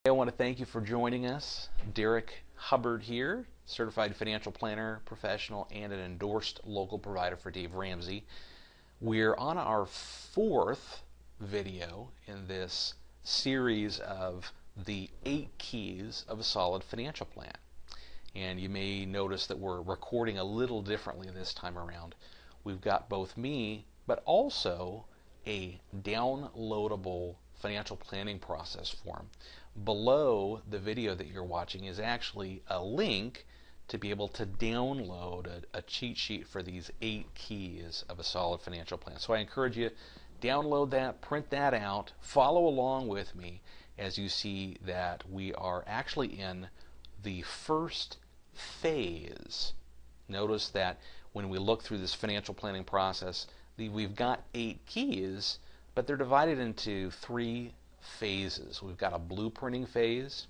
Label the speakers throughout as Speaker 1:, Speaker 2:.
Speaker 1: I want to thank you for joining us. Derrik Hubbard here, certified financial planner, professional, and an endorsed local provider for Dave Ramsey. We're on our fourth video in this series of the 8 keys of a solid financial plan. And you may notice that we're recording a little differently this time around. We've got both me, but also a downloadable financial planning process form. Below the video that you're watching is actually a link to be able to download a cheat sheet for these 8 keys of a solid financial plan. So I encourage you, download that, print that out, follow along with me as you see that we are actually in the first phase. Notice that when we look through this financial planning process, we've got 8 keys, but they're divided into 3 phases. We've got a blueprinting phase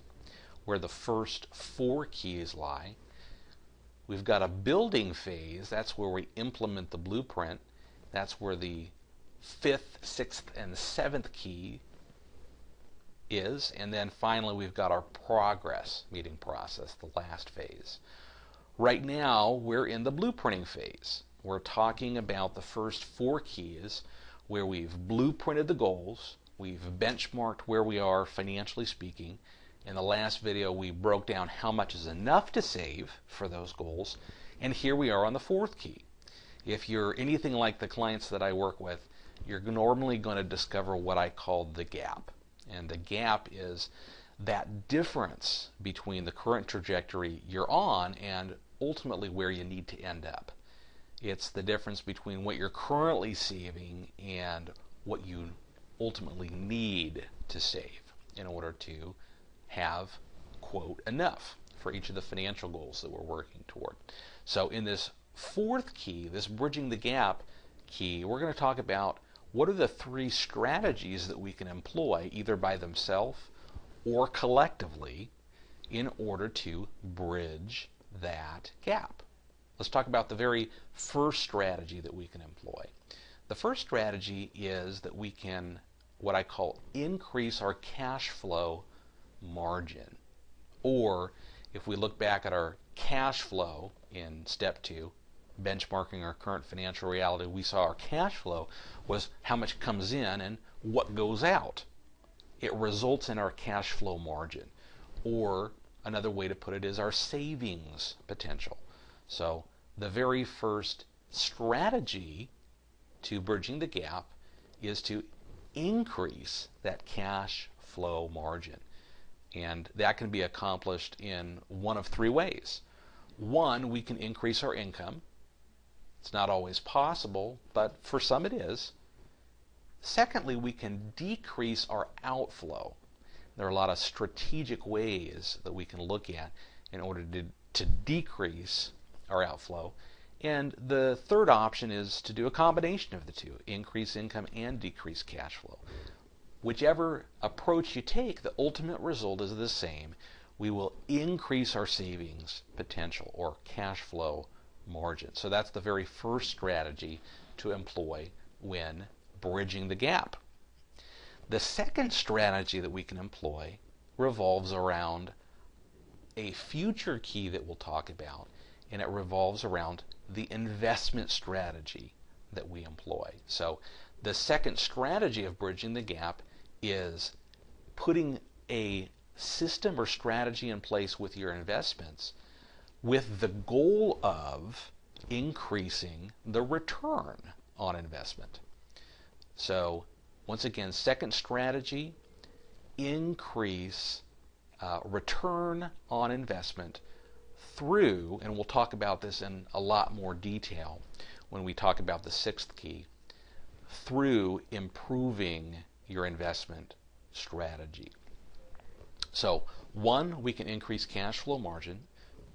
Speaker 1: where the first 4 keys lie. We've got a building phase. That's where we implement the blueprint. That's where the 5th, 6th, and 7th key is. And then finally we've got our progress meeting process, the last phase. Right now we're in the blueprinting phase. We're talking about the first 4 keys where we've blueprinted the goals. We've benchmarked where we are financially speaking. In the last video we broke down how much is enough to save for those goals. And here we are on the 4th key. If you're anything like the clients that I work with, you're normally going to discover what I call the gap. And the gap is that difference between the current trajectory you're on and ultimately where you need to end up. It's the difference between what you're currently saving and what you ultimately need to save in order to have, quote, enough for each of the financial goals that we're working toward. So in this 4th key, this bridging the gap key, we're going to talk about what are the 3 strategies that we can employ either by themselves or collectively in order to bridge that gap. Let's talk about the very first strategy that we can employ. The first strategy is that we can, what I call, increase our cash flow margin. Or if we look back at our cash flow in step 2, benchmarking our current financial reality, we saw our cash flow was how much comes in and what goes out. It results in our cash flow margin. Or another way to put it is our savings potential. So the very first strategy to bridging the gap is to increase that cash flow margin. And that can be accomplished in one of 3 ways. One, we can increase our income. It's not always possible, but for some it is. Secondly, we can decrease our outflow. There are a lot of strategic ways that we can look at in order to decrease our outflow. And the third option is to do a combination of the 2, increase income and decrease cash flow. Whichever approach you take, the ultimate result is the same. We will increase our savings potential or cash flow margin. So that's the very first strategy to employ when bridging the gap. The second strategy that we can employ revolves around a future key that we'll talk about, and it revolves around the investment strategy that we employ. So the second strategy of bridging the gap is putting a system or strategy in place with your investments with the goal of increasing the return on investment. So once again, second strategy, increase return on investment through, and we'll talk about this in a lot more detail when we talk about the 6th key, through improving your investment strategy. So 1, we can increase cash flow margin.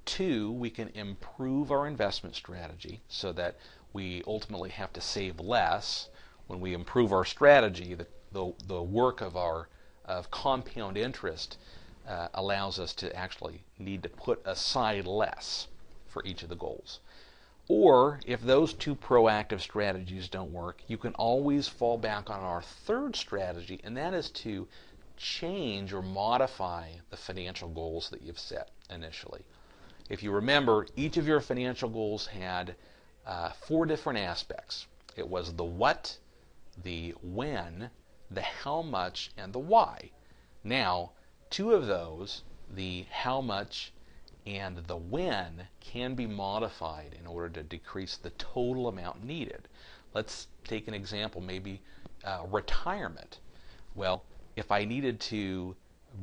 Speaker 1: 2, we can improve our investment strategy so that we ultimately have to save less. When we improve our strategy, the work of compound interest allows us to actually need to put aside less for each of the goals. Or if those 2 proactive strategies don't work, you can always fall back on our third strategy, and that is to change or modify the financial goals that you've set initially. If you remember, each of your financial goals had 4 different aspects. It was the what, the when, the how much, and the why. Now, 2 of those, the how much and the when, can be modified in order to decrease the total amount needed. Let's take an example, maybe retirement. Well, if I needed to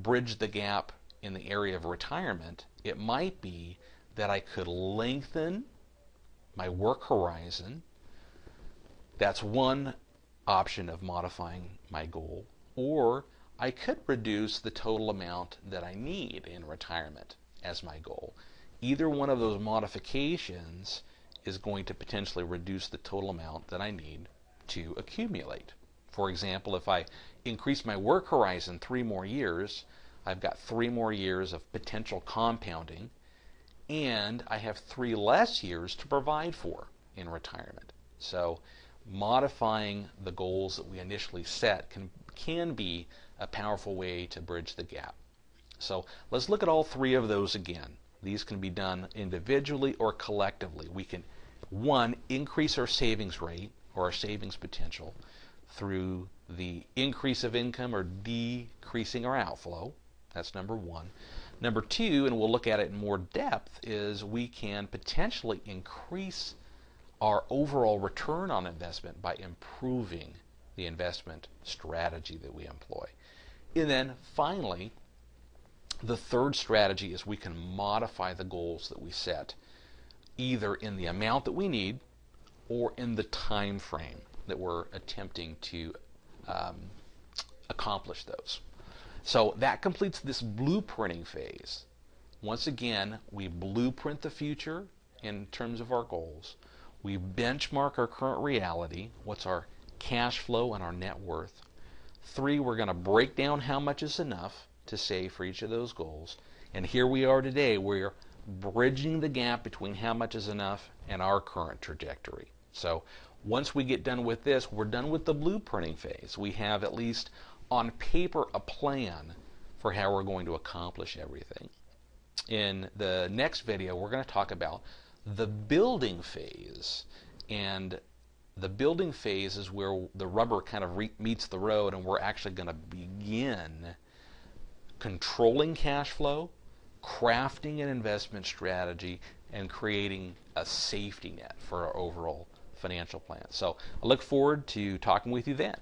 Speaker 1: bridge the gap in the area of retirement, it might be that I could lengthen my work horizon. That's one option of modifying my goal. Or I could reduce the total amount that I need in retirement as my goal. Either one of those modifications is going to potentially reduce the total amount that I need to accumulate. For example, if I increase my work horizon 3 more years, I've got 3 more years of potential compounding, and I have 3 less years to provide for in retirement. So modifying the goals that we initially set can be a powerful way to bridge the gap. So let's look at all 3 of those again. These can be done individually or collectively. We can, 1, increase our savings rate or our savings potential through the increase of income or decreasing our outflow. That's number 1. Number 2, and we'll look at it in more depth, is we can potentially increase our overall return on investment by improving the investment strategy that we employ. And then finally, the 3rd strategy is we can modify the goals that we set, either in the amount that we need or in the time frame that we're attempting to accomplish those. So that completes this blueprinting phase. Once again, we blueprint the future in terms of our goals. We benchmark our current reality, what's our cash flow and our net worth. 3, we're going to break down how much is enough to save for each of those goals. And here we are today, we're bridging the gap between how much is enough and our current trajectory. So once we get done with this, we're done with the blueprinting phase. We have, at least on paper, a plan for how we're going to accomplish everything. In the next video, we're going to talk about the building phase. And the building phase is where the rubber kind of meets the road, and we're actually going to begin controlling cash flow, crafting an investment strategy, and creating a safety net for our overall financial plan. So I look forward to talking with you then.